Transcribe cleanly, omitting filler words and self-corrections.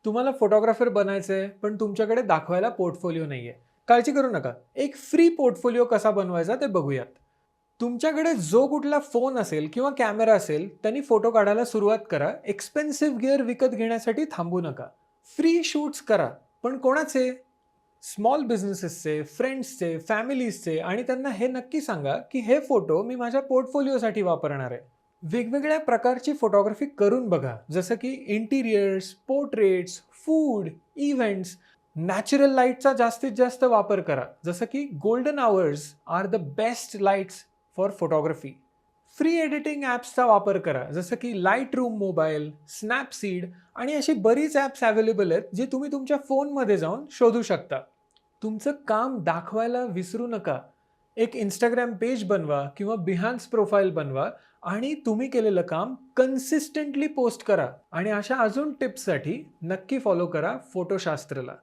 तुम्हाला फोटोग्राफर बनायचंय, पण तुमच्याकडे दाखवायला पोर्टफोलिओ नाहीये. काळजी करू नका. एक फ्री पोर्टफोलिओ कसा बनवायचा ते बघूयात. तुमच्याकडे जो कुठला फोन असेल किंवा कॅमेरा असेल, त्यांनी फोटो काढायला सुरुवात करा. एक्सपेन्सिव्ह गिअर विकत घेण्यासाठी थांबू नका. फ्री शूट्स करा. पण कोणाचे? स्मॉल बिझनेसेसचे, फ्रेंड्सचे, फॅमिलीजचे आणि त्यांना हे नक्की सांगा, की हे फोटो मी माझ्या पोर्टफोलिओसाठी वापरणार आहे. वेगवेगळ्या प्रकारची फोटोग्राफी करून बघा, जसं की interiors, portraits, food, events. Natural लाईटचा जास्तीत जास्त वापर करा, जसं की golden hours are the best lights for photography. Free editing ॲप्सचा वापर करा, जसं की लाईट रूम मोबाईल, स्नॅपसीड आणि अशी बरीच ॲप्स अवेलेबल आहेत जी तुम्ही तुमच्या फोनमध्ये जाऊन शोधू शकता. तुमचं काम दाखवायला विसरू नका. एक इंस्टाग्राम पेज बनवा किंवा बिहान्स प्रोफाईल बनवा आणि तुम्ही केलेलं काम कन्सिस्टंटली पोस्ट करा. आणि अशा अजून टिप्ससाठी नक्की फॉलो करा फोटोशास्त्रला.